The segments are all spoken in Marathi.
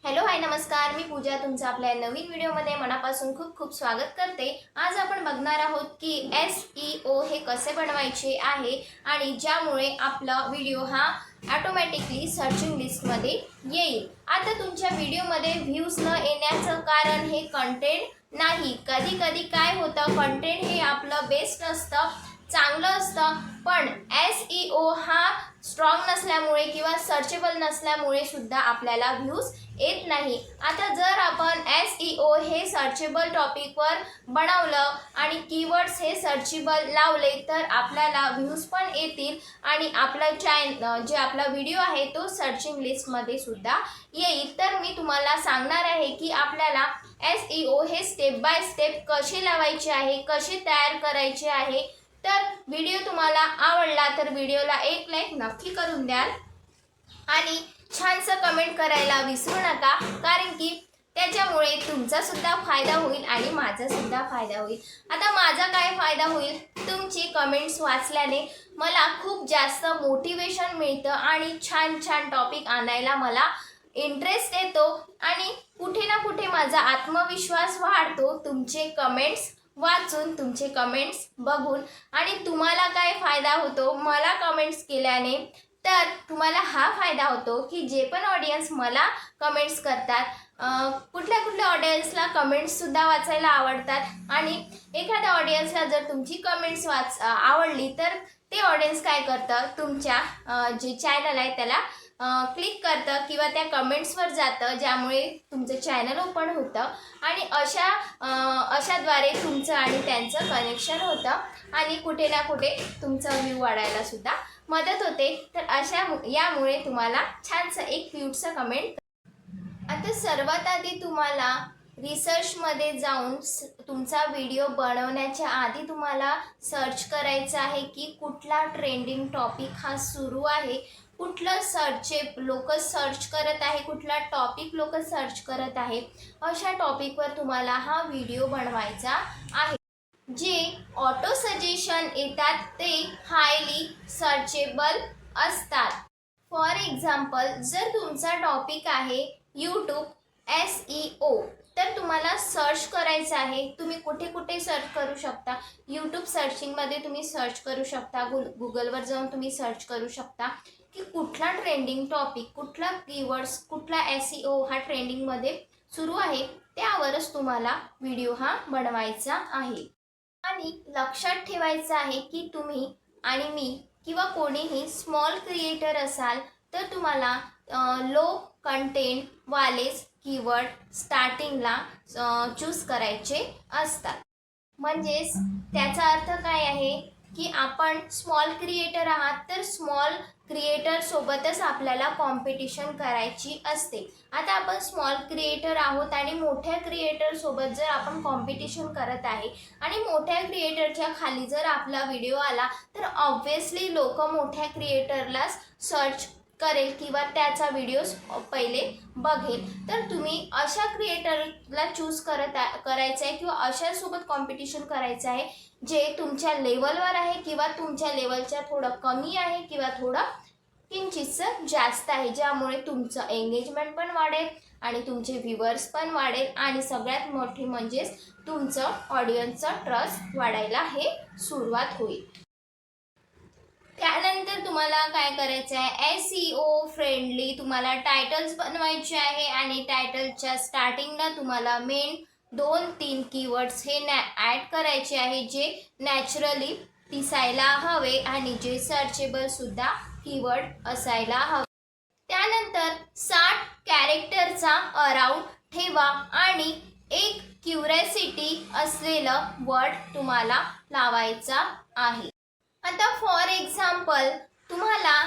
हॅलो हाय नमस्कार, मी पूजा तुमचं आपल्या नवीन व्हिडिओमध्ये मनापासून खूप खूप स्वागत करते। आज आपण बघणार आहोत की SEO हे कसे बनवायचे आहे आणि ज्यामुळे आपला व्हिडिओ हा ऑटोमॅटिकली सर्चिंग लिस्टमध्ये येईल। आता तुमच्या व्हिडिओमध्ये व्ह्यूज न येण्याचं कारण हे कंटेंट नाही। कधी कधी काय होतं, कंटेंट हे आपलं बेस्ट असतं, चांगलं असतं, पण SEO हा स्ट्रॉंग नसल्यामुळे किंवा सर्चेबल नसल्यामुळे सुद्धा आपल्याला व्ह्यूज येत नाही। आता जर आपण SEO हे सर्चेबल टॉपिकवर बनवलं आणि कीवर्ड्स हे सर्चेबल लावले तर आपल्याला व्ह्यूज पण येतील आणि आपला जे आपला व्हिडिओ आहे तो सर्चिंग लिस्टमध्ये सुद्धा येईल। तर मी तुम्हाला सांगणार आहे की आपल्याला SEO हे स्टेप बाय स्टेप कसे लावायचे आहे, कसे तयार करायचे आहे। तर व्हिडिओ तुम्हाला आवडला तर व्हिडिओला एक लाईक नक्की करून द्याल आणि छानसं कमेंट करायला विसरू नका, कारण की त्याच्यामुळे तुमचा सुद्धा फायदा होईल आणि माझा सुद्धा फायदा होईल। आता माझा काय फायदा होईल, तुमची कमेंट्स वाचल्याने मला खूप जास्त मोटिवेशन मिळतं आणि छान छान टॉपिक आणायला मला इंटरेस्ट येतो आणि कुठे ना कुठे माझा आत्मविश्वास वाढतो तुमचे कमेंट्स वाचून, तुमचे कमेंट्स बघून। आणि तुम्हाला काय फायदा होतो मला कमेंट्स केल्याने, तर तुम्हाला हा फायदा होतो की जे पण ऑडियन्स मला कमेंट्स करतात, कुठल्या ऑडियन्सला कमेंट्स सुद्धा वाचायला आवडतात आणि एखाद्या ऑडियन्सला जर तुमची कमेंट्स आवडली तर ते ऑडियन्स काय करतं, तुमच्या जे चॅनल आहे त्याला क्लिक करतं किंवा त्या कमेंट्सवर जातं, ज्यामुळे तुमचं चॅनल ओपन होतं आणि अशाद्वारे तुमचं आणि त्यांचं कनेक्शन होतं आणि कुठे ना कुठे तुमचं व्ह्यू वाढायला सुद्धा मदत होते। तर यामुळे तुम्हाला छानसं एक क्यूटचं कमेंट। आता सर्वात आधी तुम्हाला रिसर्चमध्ये जाऊन तुमचा व्हिडिओ बनवण्याच्या आधी तुम्हाला सर्च करायचं आहे की कुठला ट्रेंडिंग टॉपिक हा सुरू आहे, कुठलं लोक सर्च करत आहे, कुठला टॉपिक लोक सर्च करत आहे, अशा टॉपिकवर तुम्हाला हा व्हिडिओ बनवायचा आहे। जे ऑटो सजेशन येतात ते हायली सर्चेबल असतात। फॉर एक्झाम्पल, जर तुमचा टॉपिक आहे यूट्यूब SEO, तर तुम्हाला सर्च करायचं आहे। तुम्ही कुठे कुठे सर्च करू शकता, यूट्यूब सर्चिंगमध्ये तुम्ही सर्च करू शकता, गुगलवर जाऊन तुम्ही सर्च करू शकता की कुठला ट्रेंडिंग टॉपिक, कुठला कीवर्ड्स, कुठला SEO हा ट्रेंडिंगमध्ये सुरू आहे, त्यावरच तुम्हाला व्हिडिओ हा बनवायचा आहे। आणि लक्षात ठेवायचं आहे की तुम्ही आणि मी किंवा कोणीही स्मॉल क्रिएटर असाल तर तुम्हाला लो कंटेंट वालेच कीवर्ड स्टार्टिंगला चूज करायचे असतात। म्हणजेच त्याचा अर्थ काय आहे की आपण स्मॉल क्रिएटर आहात तर स्मॉल क्रिएटर सोबतच आपल्याला कॉम्पिटिशन करायची असते। आता आपण स्मॉल क्रिएटर आहोत आणि मोठ्या क्रिएटर सोबत जर आपण कॉम्पिटिशन करत आहे आणि मोठ्या क्रिएटरच्या खाली जर आपला व्हिडिओ आला तर ऑब्व्हियसली लोक मोठ्या क्रिएटरलाच सर्च करेल किंवा त्याचा व्हिडिओज पहिले बघेल। तर तुम्ही अशा क्रिएटरला चूज करायचं आहे किंवा अशासोबत कॉम्पिटिशन करायचं आहे जे तुमच्या लेवलवर आहे किंवा तुमच्या लेवलच्या थोडं कमी आहे किंवा थोडं किंचितसं जास्त आहे, ज्यामुळे तुमचं एंगेजमेंट पण वाढेल आणि तुमचे व्ह्यूअर्स पण वाढेल आणि सगळ्यात मोठी म्हणजेच तुमचं ऑडियन्सचं ट्रस्ट वाढायला हे सुरुवात होईल। त्यानंतर तुम्हाला काय करायचं आहे, SEO फ्रेंडली तुम्हाला टायटल्स बनवायचे आहे आणि टायटलच्या स्टार्टिंगला तुम्हाला मेन 2-3 कीवर्ड्स हे ॲड करायचे आहे, जे नॅचरली दिसायला हवे आणि जे सर्चेबल सुद्धा कीवर्ड असायला हवे। त्यानंतर 60 कॅरेक्टरचा अराउंड ठेवा आणि एक क्युरिओसिटी असलेलं वर्ड तुम्हाला लावायचा आहे। आता फॉर एक्झाम्पल तुम्हाला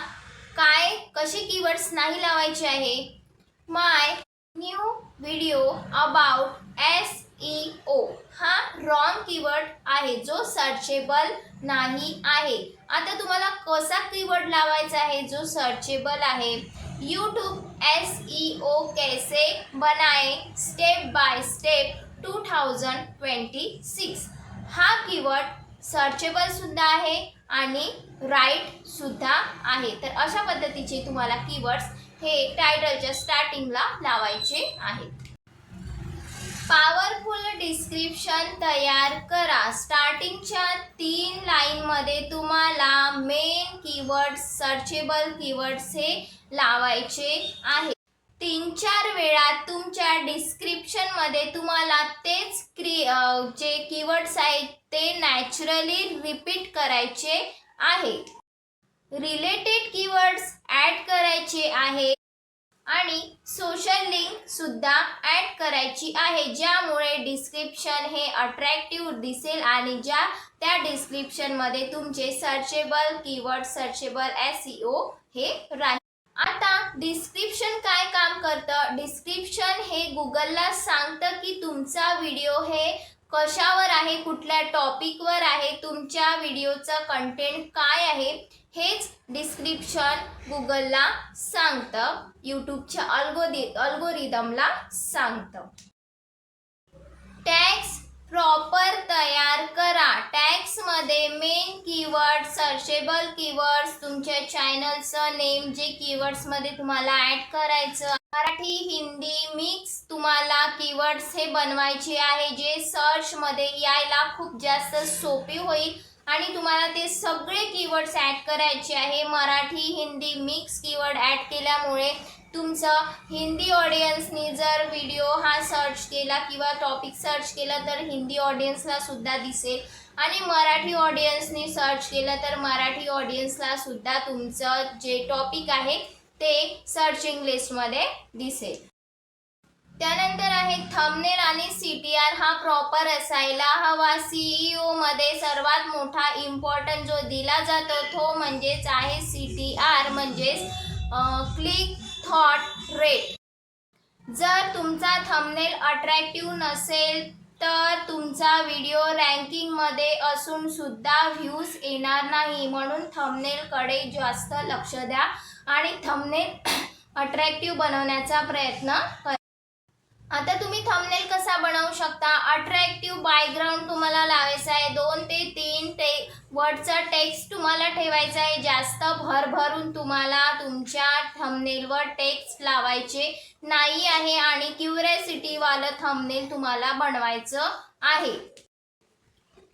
कसे कीवर्ड्स नाही लावायचे आहे, माय न्यू व्हिडिओ अबाउट SEO हा रॉंग कीवर्ड आहे जो सर्चेबल नाही आहे। आता तुम्हाला कसा कीवर्ड लावायचा आहे जो सर्चेबल आहे, यूट्यूब SEO कैसे बनाए स्टेप बाय स्टेप 2026 हा कीवर्ड सर्चेबल सुद्धा आहे आणि राईट सुद्धा आहे। तर अशा पद्धतीचे तुम्हाला कीवर्ड्स हे टायटलच्या स्टार्टिंगला लावायचे आहे. पॉवरफुल डिस्क्रिप्शन तयार करा. स्टार्टिंगच्या 3 लाईनमध्ये तुम्हाला मेन कीवर्ड्स, सर्चेबल कीवर्ड्स हे लावायचे आहे. 3-4 वेळा तुमच्या डिस्क्रिप्शनमध्ये तुम्हाला तेच जे कीवर्ड्स आहेत ते नॅचरली रिपीट करायचे आहे. रिलेटेड कीवर्ड्स ॲड करायचे आहे आणि सोशल लिंक सुद्धा ॲड करायची आहे, ज्यामुळे डिस्क्रिप्शन हे अट्रॅक्टिव्ह दिसेल आणि त्या डिस्क्रिप्शनमध्ये तुमचे सर्चेबल कीवर्ड, सर्चेबल SEO हे राहील. आता डिस्क्रिप्शन काय काम करतं? डिस्क्रिप्शन हे गुगलला सांगतं की तुमचा व्हिडिओ हे कशावर आहे, कुठल्या टॉपिकवर आहे, तुमच्या व्हिडिओचं कंटेंट काय आहे, हेच डिस्क्रिप्शन गुगलला सांगतं, यूट्यूबच्या अल्गोरिदमला सांगतं. टॅग्स प्रॉपर तयार करा. टॅग्समध्ये मेन कीवर्ड, सर्चेबल कीवर्ड्स, तुमच्या चॅनलचं नेम जे कीवर्ड्समध्ये तुम्हाला ॲड करायचं, मराठी हिंदी मिक्स तुम्हाला कीवर्ड्स हे बनवायचे आहे, जे सर्चमध्ये यायला खूप जास्त सोपे होईल आणि तुम्हाला ते सगळे कीवर्ड्स ॲड करायचे आहे. Marathi Hindi mix keyword add केल्यामुळे तुमचं हिंदी ऑडियन्सनी जर व्हिडिओ हा सर्च केला किंवा टॉपिक सर्च केला तर हिंदी ऑडियन्सला सुद्धा दिसेल आणि मराठी ऑडियन्सनी सर्च केलं तर मराठी ऑडियन्सला सुद्धा तुमचं जे टॉपिक आहे ते सर्चिंग लिस्टमध्ये दिसेल. त्यानंतर आहे थंबनेल आणि CTR हा प्रॉपर असायला हवा. SEO मध्ये सर्वात मोठा इम्पॉर्टंट जो दिला जातो तो म्हणजेच आहे CTR, म्हणजेच क्लिक थॉट रेट. जर तुमचा थंबनेल अट्रॅक्टिव्ह नसेल तर तुमचा व्हिडिओ रँकिंगमध्ये असून सुद्धा व्ह्यूज येणार नाही. म्हणून थंबनेलकडे जास्त लक्ष द्या आणि थंबनेल अट्रॅक्टिव्ह बनवण्याचा प्रयत्न करा. आता तुम्ही थंबनेल कसा बनवू शकता? अट्रॅक्टिव्ह बॅकग्राऊंड तुम्हाला लावायचा आहे. 2 ते 3 वर्डचा टेक्स्ट तुम्हाला ठेवायचा आहे. जास्त भरभरून तुम्हाला तुमच्या थंबनेलवर टेक्स्ट लावायचे नाही आहे आणि क्युरिओसिटीवालं थंबनेल तुम्हाला बनवायचं आहे.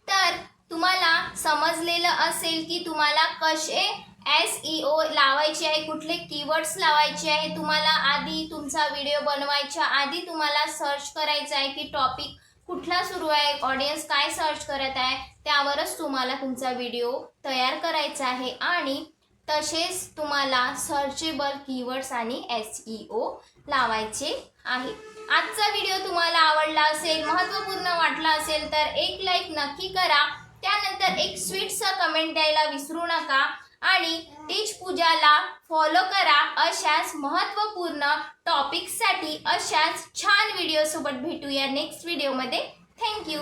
तर तुम्हाला समजलेलं असेल की तुम्हाला कसे SEO लावायचे आहे, कुठले कीवर्ड्स लावायचे आहे. तुम्हाला आधी तुमचा व्हिडिओ बनवायच्या आधी तुम्हाला सर्च करायचं आहे की टॉपिक कुठला सुरू आहे, ऑडियन्स काय सर्च करत आहे, त्यावरच तुम्हाला तुमचा व्हिडिओ तयार करायचा आहे आणि तसेच तुम्हाला सर्चेबल कीवर्ड्स आणि SEO लावायचे आहे. आजचा व्हिडिओ तुम्हाला आवडला असेल, महत्त्वपूर्ण वाटला असेल तर एक लाईक नक्की करा. त्यानंतर एक स्वीटचा कमेंट द्यायला विसरू नका आणि टीच पूजाला फॉलो करा. अशाच महत्त्वपूर्ण टॉपिक्ससाठी अशाच छान व्हिडिओसोबत भेटूया नेक्स्ट व्हिडिओमध्ये. थँक्यू.